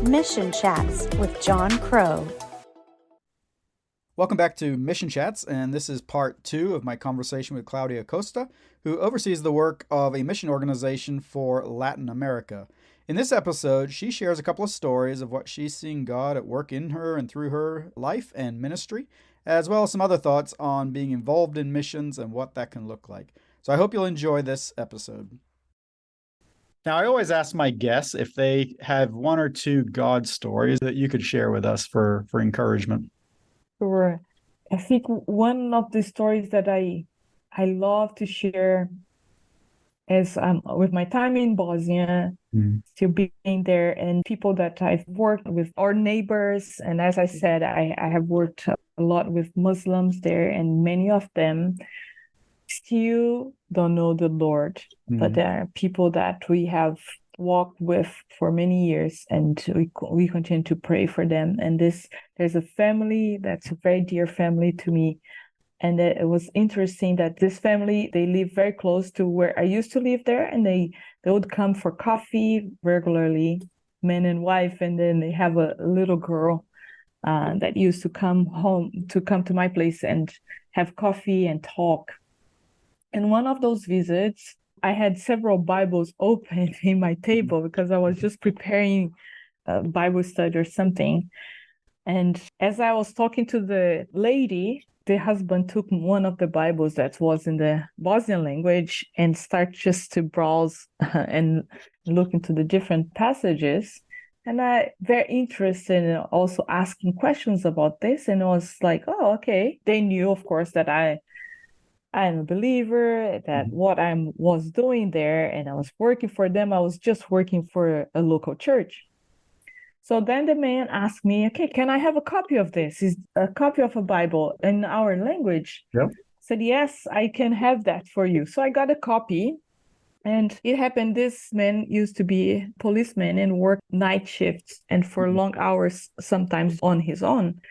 Mission Chats with Jon Crowe. Welcome back to Mission Chats, and this is part 2 of my conversation with Claudia Costa, who oversees the work of a mission organization for Latin America. In this episode, she shares a couple of stories of what she's seeing God at work in her and through her life and ministry, as well as some other thoughts on being involved in missions and what that can look like. So I hope you'll enjoy this episode. Now, I always ask my guests if they have one or two God stories that you could share with us for encouragement. Sure. I think one of the stories that I love to share is with my time in Bosnia, still being there, and people that I've worked with, our neighbors. And as I said, I have worked a lot with Muslims there, and many of them still don't know the Lord. But there are people that we have walked with for many years, and we continue to pray for them. And there's a family that's a very dear family to me, and it was interesting that this family, they live very close to where I used to live there, and they would come for coffee regularly, man and wife, and then they have a little girl that used to come to my place and have coffee and talk. And one of those visits, I had several Bibles open in my table because I was just preparing a Bible study or something. And as I was talking to the lady, the husband took one of the Bibles that was in the Bosnian language and started just to browse and look into the different passages. And I very interested in also asking questions about this. And I was like, oh, okay. They knew, of course, that I'm a believer, that what I was doing there, and I was working for them. I was just working for a local church. So then the man asked me, okay, can I have a copy of this? Is a copy of a Bible in our language? Yep. I said, yes, I can have that for you. So I got a copy. And it happened, this man used to be a policeman and worked night shifts and for long hours, sometimes on his own.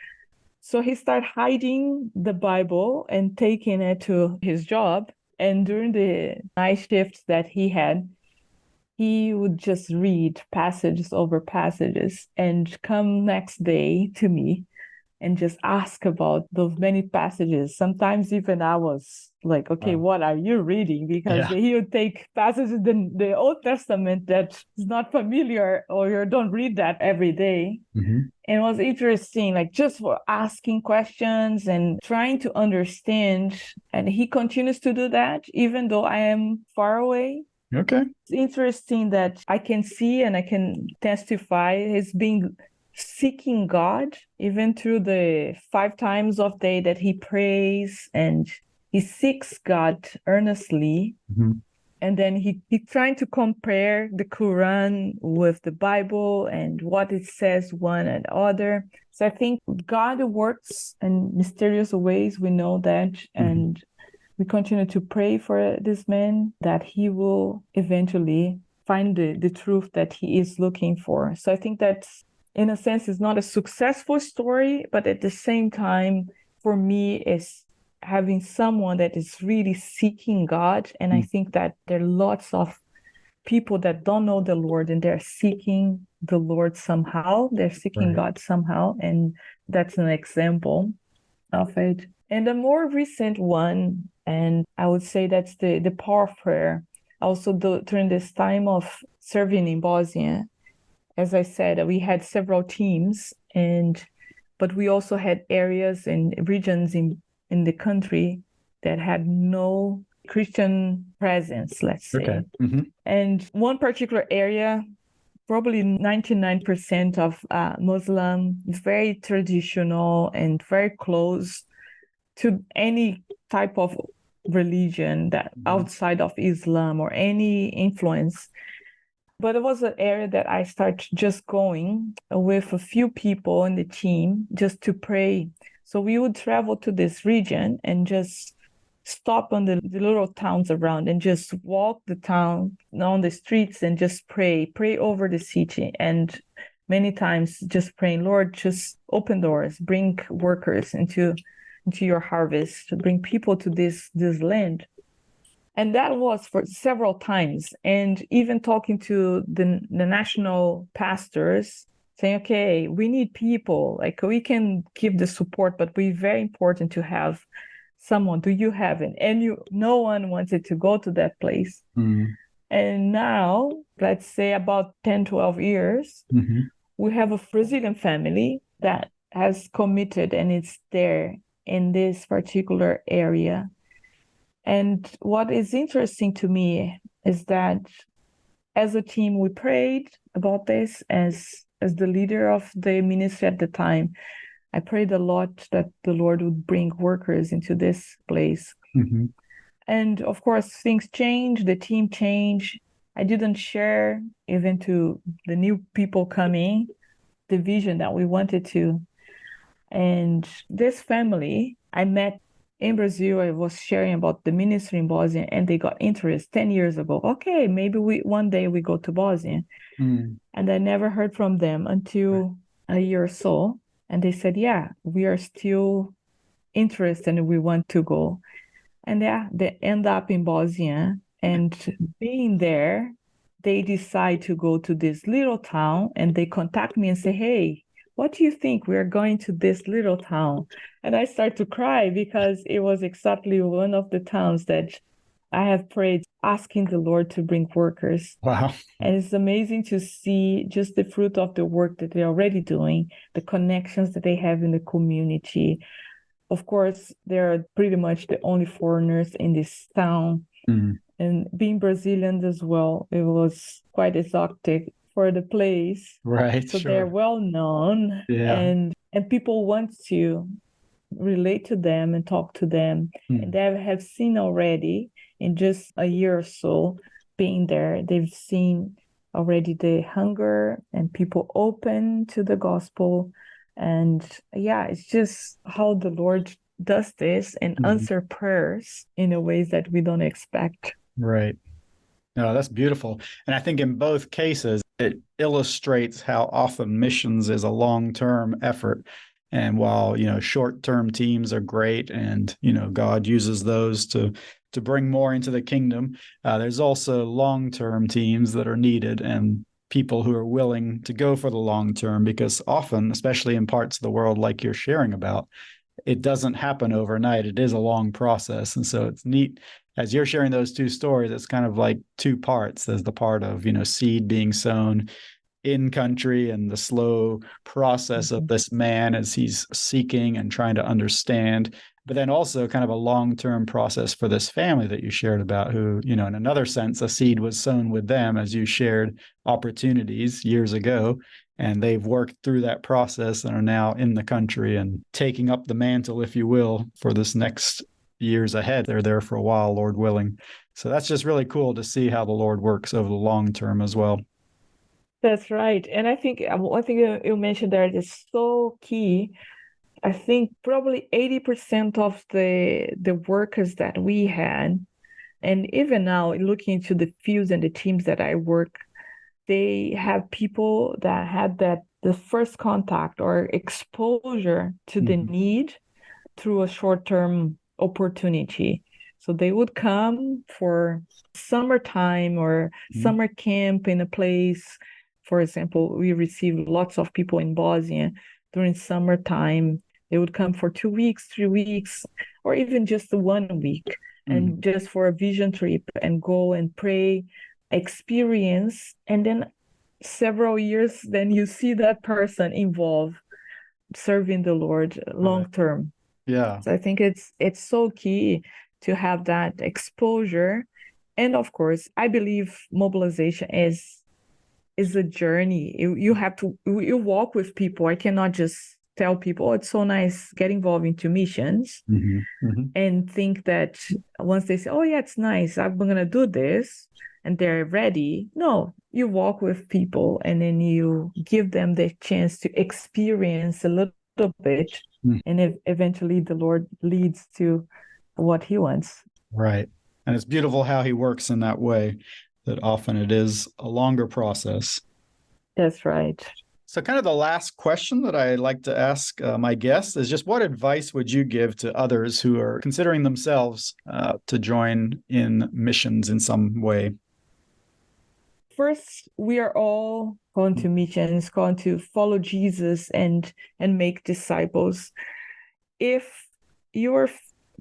So he started hiding the Bible and taking it to his job. And during the night shifts that he had, he would just read passages over passages and come next day to me and just ask about those many passages. Sometimes even I was like, okay, what are you reading? Because he would take passages in the Old Testament that is not familiar, or you don't read that every day. And it was interesting, like just for asking questions and trying to understand. And he continues to do that, even though I am far away. Okay. It's interesting that I can see and I can testify his being seeking God, even through the 5 times of day that he prays and he seeks God earnestly. And then he trying to compare the Quran with the Bible and what it says one and other. So I think God works in mysterious ways. We know that. And we continue to pray for this man that he will eventually find the truth that he is looking for. So I think that, in a sense, it's not a successful story, but at the same time, for me, it's having someone that is really seeking God. And I think that there are lots of people that don't know the Lord and they're seeking the Lord somehow. They're seeking God somehow. And that's an example of it. And the more recent one, and I would say that's the power of prayer. Also, during this time of serving in Bosnia, as I said, we had several teams, but we also had areas and regions in the country that had no Christian presence, let's say. Okay. And one particular area, probably 99% of Muslim, very traditional and very close to any type of religion that outside of Islam or any influence. But it was an area that I started just going with a few people in the team just to pray. So we would travel to this region and just stop on the little towns around and just walk the town on the streets and just pray over the city. And many times just praying, Lord, just open doors, bring workers into your harvest, to bring people to this land. And that was for several times. And even talking to the national pastors saying, okay, we need people, like we can give the support, but we're very important to have someone. Do you have it? And no one wanted to go to that place. And now, let's say about 10, 12 years, we have a Brazilian family that has committed and it's there in this particular area. And what is interesting to me is that as a team, we prayed about this as the leader of the ministry at the time. I prayed a lot that the Lord would bring workers into this place. And of course, things change, the team changed. I didn't share even to the new people coming the vision that we wanted to. And this family, I met in Brazil. I was sharing about the ministry in Bosnia, and they got interest 10 years ago. Okay, maybe one day we go to Bosnia. And I never heard from them until a year or so. And they said, yeah, we are still interested and we want to go. And yeah, they end up in Bosnia. And being there, they decide to go to this little town, and they contact me and say, hey, what do you think? We're going to this little town. And I start to cry because it was exactly one of the towns that I have prayed, asking the Lord to bring workers. Wow. And it's amazing to see just the fruit of the work that they're already doing, the connections that they have in the community. Of course, they're pretty much the only foreigners in this town. And being Brazilian as well, it was quite exotic for the place. Right. So sure. they're well known, and people want to relate to them and talk to them. And they have seen already in just a year or so being there, they've seen already the hunger and people open to the gospel. And yeah, it's just how the Lord does this and answer prayers in a ways that we don't expect. Right. No, that's beautiful. And I think in both cases, it illustrates how often missions is a long-term effort. And while, short-term teams are great and, God uses those to bring more into the kingdom, there's also long-term teams that are needed and people who are willing to go for the long term, because often, especially in parts of the world like you're sharing about, it doesn't happen overnight. It is a long process. And so it's neat as you're sharing those two stories, it's kind of like two parts. There's the part of, seed being sown in country and the slow process of this man as he's seeking and trying to understand, but then also kind of a long-term process for this family that you shared about who, in another sense, a seed was sown with them as you shared opportunities years ago. And they've worked through that process and are now in the country and taking up the mantle, if you will, for this next years ahead. They're there for a while, Lord willing. So that's just really cool to see how the Lord works over the long term as well. That's right. And I think one thing you mentioned there is so key. I think probably 80% of the workers that we had, and even now looking into the fields and the teams that I work, they have people that had the first contact or exposure to the need through a short-term opportunity. So they would come for summertime or summer camp in a place. For example, we received lots of people in Bosnia during summertime. They would come for 2 weeks, 3 weeks, or even just 1 week, and just for a vision trip and go and pray, experience, and then several years, then you see that person involved serving the Lord long term. Yeah. So I think it's so key to have that exposure. And of course, I believe mobilization is a journey. You have to walk with people. I cannot just tell people, oh, it's so nice, get involved into missions and think that once they say, oh yeah, it's nice, I'm gonna do this, and they're ready. No, you walk with people and then you give them the chance to experience a little bit, and eventually the Lord leads to what he wants. Right. And it's beautiful how he works in that way, that often it is a longer process. That's right. So kind of the last question that I like to ask my guests is just what advice would you give to others who are considering themselves to join in missions in some way? first, we are all called to missions, called to follow Jesus and make disciples. If you're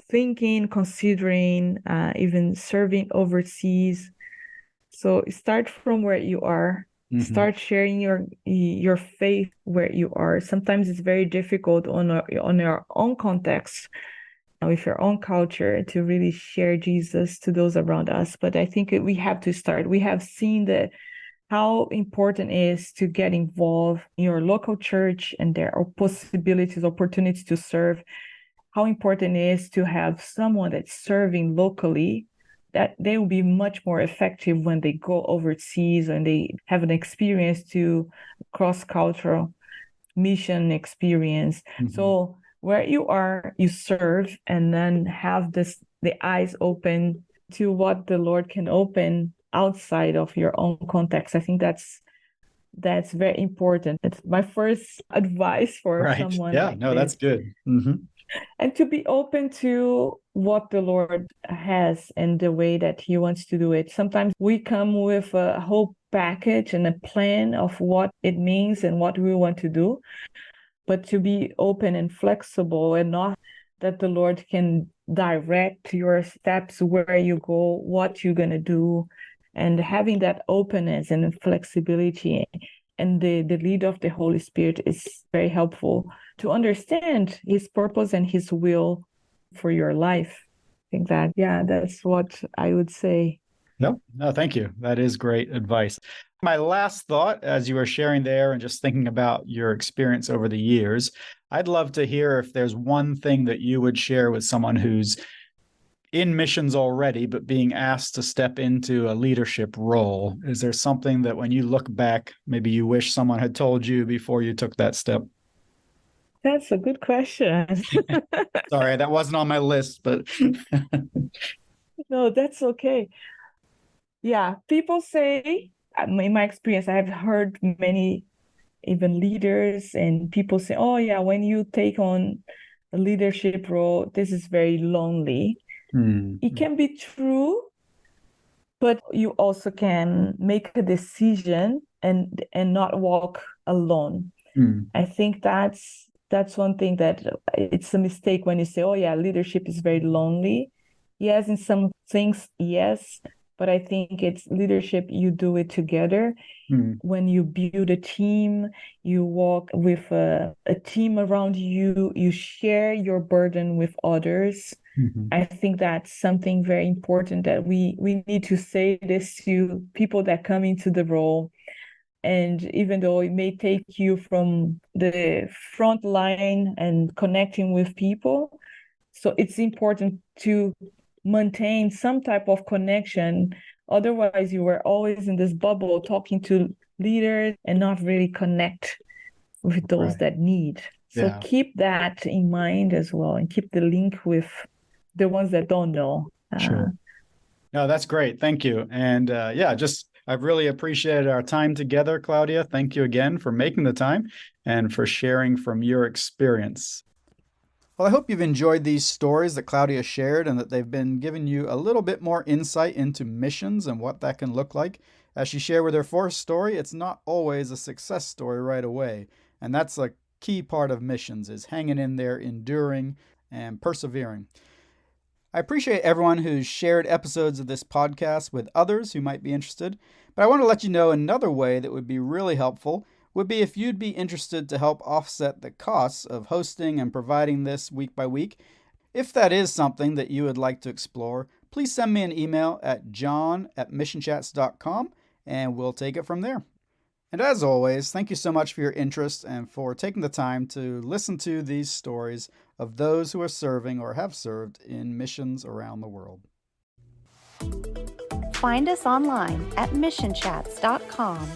thinking, considering, even serving overseas, so start from where you are. Start sharing your faith where you are. Sometimes it's very difficult on your own context, with your own culture, to really share Jesus to those around us. But I think we have to start. We have seen how important it is to get involved in your local church, and there are opportunities to serve. How important it is to have someone that's serving locally, that they will be much more effective when they go overseas and they have an experience to cross-cultural mission experience. So where you are, you serve, and then have the eyes open to what the Lord can open outside of your own context. I think that's very important. It's my first advice for someone. Yeah, like no, this. that's good. And to be open to what the Lord has and the way that He wants to do it. Sometimes we come with a whole package and a plan of what it means and what we want to do, but to be open and flexible, and not that the Lord can direct your steps, where you go, what you're going to do, and having that openness and flexibility and the lead of the Holy Spirit is very helpful to understand His purpose and His will for your life. I think that's what I would say. No, thank you. That is great advice. My last thought, as you were sharing there and just thinking about your experience over the years, I'd love to hear if there's one thing that you would share with someone who's in missions already, but being asked to step into a leadership role. Is there something that when you look back, maybe you wish someone had told you before you took that step? That's a good question. Sorry, that wasn't on my list, but no, that's okay. Yeah, people say, in my experience, I have heard many even leaders and people say, oh yeah, when you take on a leadership role, this is very lonely. It can be true, but you also can make a decision and not walk alone. I think that's one thing that it's a mistake when you say, oh yeah, leadership is very lonely. Yes, in some things, yes, but I think it's leadership, you do it together. When you build a team, you walk with a team around you, you share your burden with others. I think that's something very important, that we need to say this to people that come into the role. And even though it may take you from the front line and connecting with people, so it's important to maintain some type of connection. Otherwise, you were always in this bubble talking to leaders and not really connect with those that need. So keep that in mind as well, and keep the link with the ones that don't know. Sure. No, that's great. Thank you. And I've really appreciated our time together, Claudia. Thank you again for making the time and for sharing from your experience. Well, I hope you've enjoyed these stories that Claudia shared and that they've been giving you a little bit more insight into missions and what that can look like. As she shared with her first story, it's not always a success story right away. And that's a key part of missions, is hanging in there, enduring, and persevering. I appreciate everyone who's shared episodes of this podcast with others who might be interested, but I want to let you know another way that would be really helpful would be if you'd be interested to help offset the costs of hosting and providing this week by week. If that is something that you would like to explore, please send me an email at john@missionchats.com and we'll take it from there. And as always, thank you so much for your interest and for taking the time to listen to these stories of those who are serving or have served in missions around the world. Find us online at missionchats.com